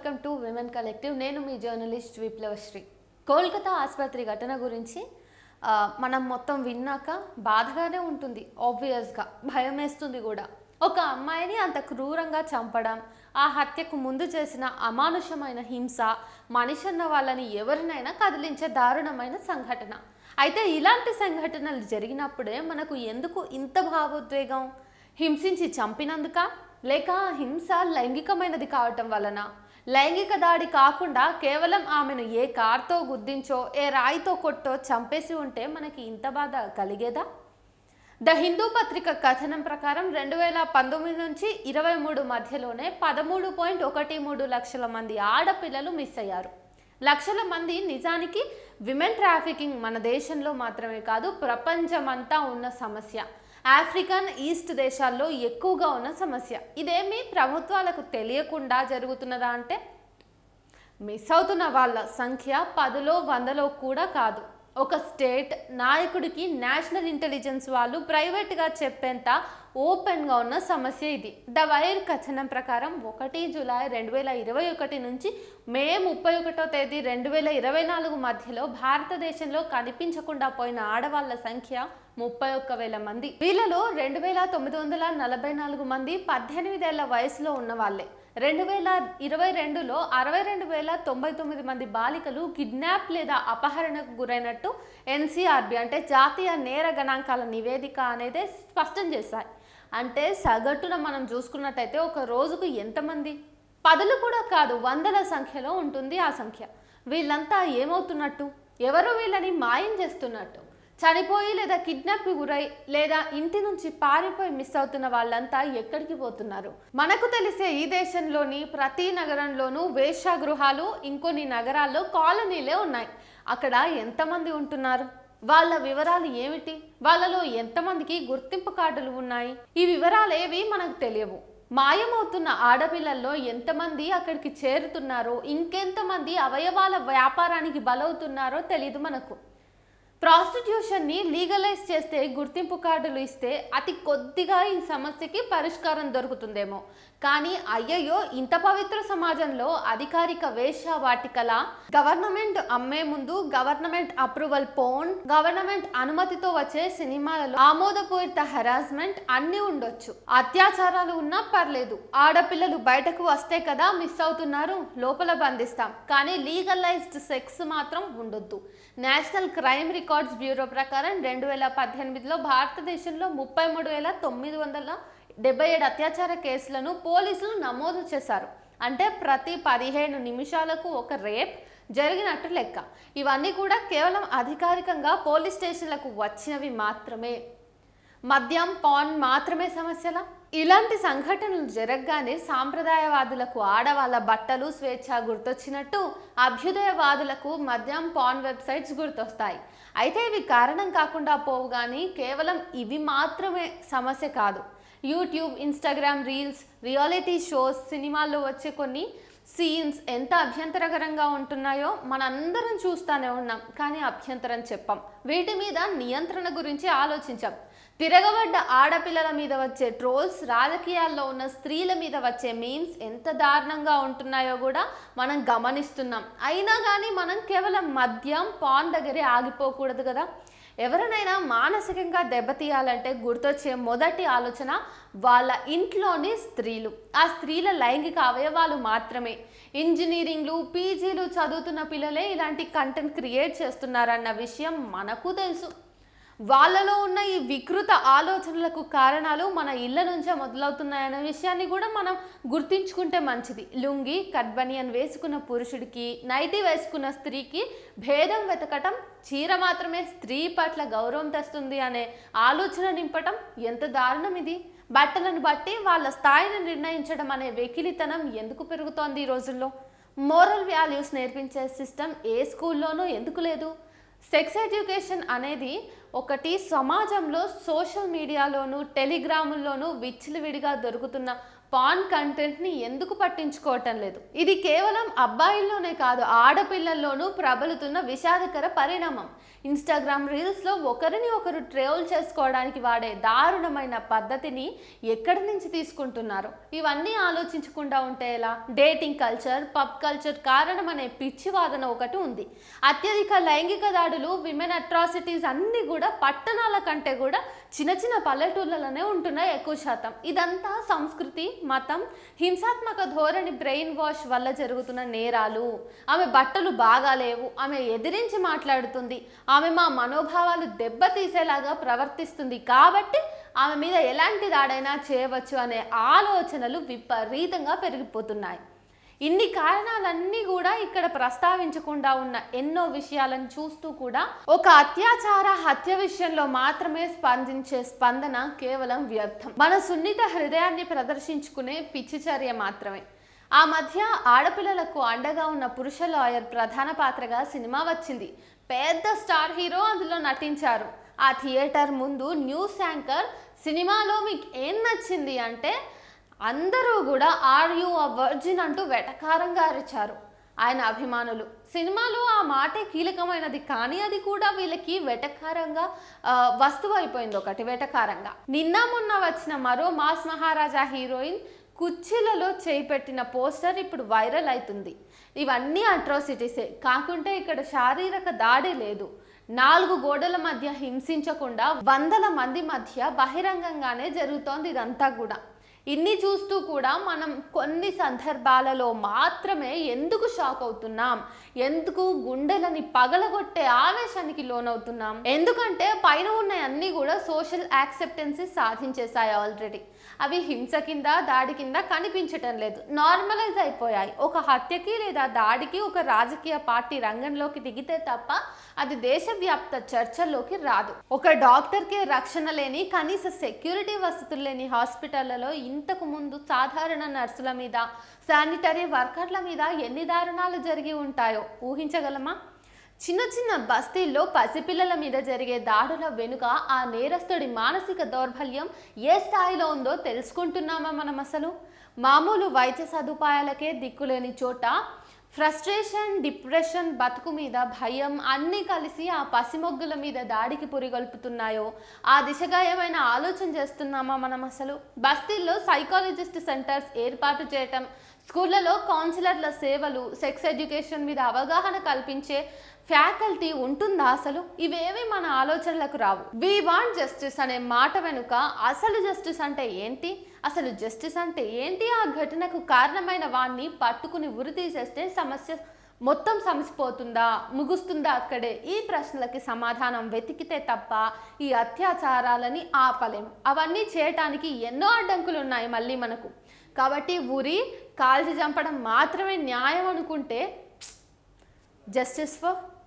Welcome to women collective. నేను మీ journalist విప్లవశ్రీ. Kolkata ఆసుపత్రి ఘటన గురించి మనం మొత్తం విన్నాక బాధగానే ఉంటుంది, ఆబ్వియస్గా భయం వేస్తుంది కూడా. ఒక అమ్మాయిని అంత క్రూరంగా చంపడం, ఆ హత్యకు ముందు చేసిన అమానుషమైన హింస, మనిషి అన్న వాళ్ళని ఎవరినైనా కదిలించే దారుణమైన సంఘటన. అయితే ఇలాంటి సంఘటనలు జరిగినప్పుడే మనకు ఎందుకు ఇంత భావోద్వేగం? హింసించి చంపినందుక, లేక హింస లైంగికమైనది కావటం వలన? లైంగిక దాడి కాకుండా కేవలం ఆమెను ఏ కార్తో గుద్దించో, ఏ రాయితో కొట్టో చంపేసి ఉంటే మనకి ఇంత బాధ కలిగేదా? ద హిందూ పత్రిక కథనం ప్రకారం 2019 నుంచి 23 మధ్యలోనే 13.13 లక్షల మంది ఆడపిల్లలు మిస్ అయ్యారు. లక్షల మంది నిజానికి విమెన్ ట్రాఫికింగ్ మన దేశంలో మాత్రమే కాదు, ప్రపంచమంతా ఉన్న సమస్య. ఆఫ్రికన్, ఈస్ట్ దేశాల్లో ఎక్కువగా ఉన్న సమస్య. ఇదేమి ప్రభుత్వాలకు తెలియకుండా జరుగుతున్నదా అంటే, మిస్ అవుతున్న వాళ్ళ సంఖ్య 10లో 100లో కూడా కాదు. ఒక స్టేట్ నాయకుడికి నేషనల్ ఇంటెలిజెన్స్ వాళ్ళు ప్రైవేట్గా చెప్పేంత ఓపెన్గా ఉన్న సమస్య ఇది. ద వైర్ కథనం ప్రకారం 1 జూలై 2021 నుంచి మే 31 తేదీ 2024 మధ్యలో భారతదేశంలో కనిపించకుండా పోయిన ఆడవాళ్ళ సంఖ్య 31,000 మంది. వీళ్ళలో 2,944 మంది 18 ఏళ్ల వయసులో ఉన్న వాళ్ళే. 2022లో 62,099 మంది బాలికలు కిడ్నాప్ లేదా అపహరణకు గురైనట్టు ఎన్సీఆర్బీ అంటే జాతీయ నేర గణాంకాల నివేదిక అనేది స్పష్టం చేశాయి. అంటే సగటున మనం చూసుకున్నట్టయితే ఒక రోజుకు ఎంతమంది? 10లు కూడా కాదు, 100ల సంఖ్యలో ఉంటుంది ఆ సంఖ్య. వీళ్ళంతా ఏమవుతున్నట్టు? ఎవరు వీళ్ళని మాయం చేస్తున్నట్టు? చనిపోయి లేదా కిడ్నాప్కి గురై లేదా ఇంటి నుంచి పారిపోయి మిస్ అవుతున్న వాళ్ళంతా ఎక్కడికి పోతున్నారు? మనకు తెలిసే ఈ దేశంలోని ప్రతి నగరంలోనూ వేశ్యాగృహాలు, ఇంకొన్ని నగరాల్లో కాలనీలే ఉన్నాయి. అక్కడ ఎంతమంది ఉంటున్నారు? వాళ్ళ వివరాలు ఏమిటి? వాళ్ళలో ఎంతమందికి గుర్తింపు కార్డులు ఉన్నాయి? ఈ వివరాలేవి మనకు తెలియవు. మాయమవుతున్న ఆడపిల్లల్లో ఎంతమంది అక్కడికి చేరుతున్నారో, ఇంకెంతమంది అవయవాల వ్యాపారానికి బలవుతున్నారో తెలీదు మనకు. ప్రాస్టిట్యూషన్ని లీగలైజ్ చేస్తే, గుర్తింపు కార్డులు ఇస్తే అతి కొద్దిగా ఈ సమస్యకి పరిష్కారం దొరుకుతుందేమో. కానీ అయ్యయ్యో, ఇంత పవిత్ర సమాజంలో అధికారిక వేశ్యావాటికల, గవర్నమెంట్ అమ్మే ముందు గవర్నమెంట్ అప్రూవల్ పోన్, గవర్నమెంట్ అనుమతితో వచ్చే సినిమాలలో ఆమోదపూరిత హెరాస్మెంట్ అన్నీ ఉండొచ్చు. అత్యాచారాలు ఉన్నా పర్లేదు, ఆడపిల్లలు బయటకు వస్తే కదా మిస్ అవుతున్నారు, లోపల బంధిస్తాం. కానీ లీగలైజ్డ్ సెక్స్ మాత్రం ఉండొద్దు. నేషనల్ క్రైమ్ రికార్డ్స్ బ్యూరో ప్రకారం 2018లో భారతదేశంలో 33,977 అత్యాచార కేసులను పోలీసులు నమోదు చేశారు. అంటే ప్రతి 15 నిమిషాలకు ఒక రేప్ జరిగినట్టు లెక్క. ఇవన్నీ కూడా కేవలం అధికారికంగా పోలీస్ స్టేషన్లకు వచ్చినవి మాత్రమే. మద్యం, పాన్ మాత్రమే సమస్యలా? ఇలాంటి సంఘటనలు జరగగానే సాంప్రదాయవాదులకు ఆడవాళ్ళ బట్టలు, స్వేచ్ఛ గుర్తొచ్చినట్టు అభ్యుదయవాదులకు మద్యం, పాన్ వెబ్సైట్స్ గుర్తొస్తాయి. అయితే ఇవి కారణం కాకుండా పోవు. కానీ కేవలం ఇవి మాత్రమే సమస్య కాదు. YouTube, Instagram reels, reality shows, సినిమాల్లో వచ్చే కొన్ని సీన్స్ ఎంత అభ్యంతరకరంగా ఉంటున్నాయో మనందరం చూస్తూనే ఉన్నాం. కానీ అభ్యంతరం చెప్పాం, వీటి మీద నియంత్రణ గురించి ఆలోచించాం. తిరగబడ్డ ఆడపిల్లల మీద వచ్చే ట్రోల్స్, రాజకీయాల్లో ఉన్న స్త్రీల మీద వచ్చే మీమ్స్ ఎంత దారుణంగా ఉంటున్నాయో కూడా మనం గమనిస్తున్నాం. అయినా కానీ మనం కేవలం మద్యం, పాన్ దగ్గరే ఆగిపోకూడదు కదా. ఎవరినైనా మానసికంగా దెబ్బతీయాలంటే గుర్తొచ్చే మొదటి ఆలోచన వాళ్ళ ఇంట్లోని స్త్రీలు, ఆ స్త్రీల లైంగిక అవయవాలు మాత్రమే. ఇంజనీరింగ్లు, పీజీలు చదువుతున్న పిల్లలే ఇలాంటి కంటెంట్ క్రియేట్ చేస్తున్నారన్న విషయం మనకు తెలుసు. వాళ్ళలో ఉన్న ఈ వికృత ఆలోచనలకు కారణాలు మన ఇళ్ళ నుంచే మొదలవుతున్నాయన్న విషయాన్ని కూడా మనం గుర్తించుకుంటే మంచిది. లుంగి, కట్బనియన్ వేసుకున్న పురుషుడికి, నైటీ వేసుకున్న స్త్రీకి భేదం వెతకటం, చీర మాత్రమే స్త్రీ పట్ల గౌరవం తెస్తుంది అనే ఆలోచన నింపటం ఎంత దారుణం ఇది! బట్టలను బట్టి వాళ్ళ స్థాయిని నిర్ణయించడం అనే వెకిలితనం ఎందుకు పెరుగుతోంది ఈ రోజుల్లో? మోరల్ వాల్యూస్ నేర్పించే సిస్టమ్ ఏ స్కూల్లోనూ ఎందుకు లేదు? సెక్స్ ఎడ్యుకేషన్ అనేది ఒకటి సమాజంలో సోషల్ మీడియాలోను, టెలిగ్రాముల్లోనూ విచ్చలవిడిగా దొరుకుతున్న పాన్ కంటెంట్ని ఎందుకు పట్టించుకోవటం లేదు? ఇది కేవలం అబ్బాయిల్లోనే కాదు, ఆడపిల్లల్లోనూ ప్రబలుతున్న విషాదకర పరిణామం. ఇన్స్టాగ్రామ్ రీల్స్లో ఒకరిని ఒకరు ట్రోల్ చేసుకోవడానికి వాడే దారుణమైన పద్ధతిని ఎక్కడి నుంచి తీసుకుంటున్నారు? ఇవన్నీ ఆలోచించకుండా ఉంటే ఎలా? డేటింగ్ కల్చర్, పబ్ కల్చర్ కారణం అనే పిచ్చి వాదన ఒకటి ఉంది. అత్యధిక లైంగిక దాడులు, విమెన్ అట్రాసిటీస్ అన్నీ కూడా పట్టణాల కంటే కూడా చిన్న చిన్న పల్లెటూళ్ళలోనే ఉంటున్నాయి ఎక్కువ శాతం. ఇదంతా సంస్కృతి, మతం, హింసాత్మక ధోరణి, బ్రెయిన్ వాష్ వల్ల జరుగుతున్న నేరాలు. ఆమె బట్టలు బాగాలేవు, ఆమె ఎదిరించి మాట్లాడుతుంది, ఆమె మా మనోభావాలు దెబ్బతీసేలాగా ప్రవర్తిస్తుంది కాబట్టి ఆమె మీద ఎలాంటి దాడైనా చేయవచ్చు అనే ఆలోచనలు విపరీతంగా పెరిగిపోతున్నాయి. ఇన్ని కారణాలన్నీ కూడా ఇక్కడ ప్రస్తావించకుండా ఉన్న ఎన్నో విషయాలను చూస్తూ కూడా ఒక అత్యాచార హత్య విషయంలో మాత్రమే స్పందించే స్పందన కేవలం వ్యర్థం. మన సున్నిత హృదయాన్ని ప్రదర్శించుకునే పిచ్చి చర్య మాత్రమే. ఆ మధ్య ఆడపిల్లలకు అండగా ఉన్న పురుష లాయర్ ప్రధాన పాత్రగా సినిమా వచ్చింది. పెద్ద స్టార్ హీరో అందులో నటించారు. ఆ థియేటర్ ముందు న్యూస్ యాంకర్ సినిమాలో మీకు ఏం నచ్చింది అంటే అందరూ కూడా ఆర్ యు అ వర్జిన్ అంటూ వెటకారంగా అరిచారు ఆయన అభిమానులు. సినిమాలో ఆ మాటే కీలకమైనది, కానీ అది కూడా వీళ్ళకి వెటకారంగా వస్తువు అయిపోయింది, ఒకటి వెటకారంగా. నిన్న మొన్న వచ్చిన మరో మాస్ మహారాజా హీరోయిన్ కుర్చీలలో చేయి పెట్టిన పోస్టర్ ఇప్పుడు వైరల్ అవుతుంది. ఇవన్నీ అట్రాసిటీసే కాకుంటే ఇక్కడ శారీరక దాడి లేదు. 4 గోడల మధ్య హింసించకుండా వందల మంది మధ్య బహిరంగంగానే జరుగుతోంది ఇదంతా కూడా. ఇన్ని చూస్తూ కూడా మనం కొన్ని సందర్భాలలో మాత్రమే ఎందుకు షాక్ అవుతున్నాం, ఎందుకు గుండెలని పగలగొట్టే ఆవేశానికి లోనవుతున్నాం? ఎందుకంటే పైన ఉన్న అన్నీ కూడా సోషల్ యాక్సెప్టెన్సీ సాధించేశాయి ఆల్రెడీ. అవి హింస కింద, దాడి కింద కనిపించటం లేదు, నార్మలైజ్ అయిపోయాయి. ఒక హత్యకి లేదా దాడికి ఒక రాజకీయ పార్టీ రంగంలోకి దిగితే తప్ప అది దేశవ్యాప్త చర్చల్లోకి రాదు. ఒక డాక్టర్కి రక్షణ లేని, కనీస సెక్యూరిటీ వసతులు లేని హాస్పిటళ్లలో ఇంతకు ముందు సాధారణ నర్సుల మీద, శానిటరీ వర్కర్ల మీద ఎన్ని దారుణాలు జరిగి ఉంటాయో ఊహించగలమా? చిన్న చిన్న బస్తీల్లో పసిపిల్లల మీద జరిగే దాడుల వెనుక ఆ నేరస్తుడి మానసిక దౌర్బల్యం ఏ స్థాయిలో ఉందో తెలుసుకుంటున్నామా మనం? అసలు మామూలు వైద్య సదుపాయాలకే దిక్కులేని చోట ఫ్రస్ట్రేషన్, డిప్రెషన్, బతుకు మీద భయం అన్నీ కలిసి ఆ పసిమొగ్గుల మీద దాడికి పురిగొల్పుతున్నాయో ఆ దిశగా ఏమైనా ఆలోచన చేస్తున్నామా మనం? అసలు బస్తీల్లో సైకాలజిస్ట్ సెంటర్స్ ఏర్పాటు చేయటం, స్కూళ్ళలో కౌన్సిలర్ల సేవలు, సెక్స్ ఎడ్యుకేషన్ మీద అవగాహన కల్పించే ఫ్యాకల్టీ ఉంటుందా అసలు? ఇవేవి మన ఆలోచనలకు రావు. వి వాంట్ జస్టిస్ అనే మాట వెనుక అసలు జస్టిస్ అంటే ఏంటి, అసలు జస్టిస్ అంటే ఏంటి, ఆ ఘటనకు కారణమైన వాణ్ణి పట్టుకుని ఉరి తీసేస్తే సమస్య మొత్తం సమసిపోతుందా, ముగుస్తుందా అక్కడే? ఈ ప్రశ్నలకి సమాధానం వెతికితే తప్ప ఈ అత్యాచారాలని ఆపలేం. అవన్నీ చేయటానికి ఎన్నో అడ్డంకులు ఉన్నాయి మళ్ళీ మనకు. కాబట్టి ఉరి, కాల్చి చంపడం మాత్రమే న్యాయం అనుకుంటే జస్టిస్ ఫర్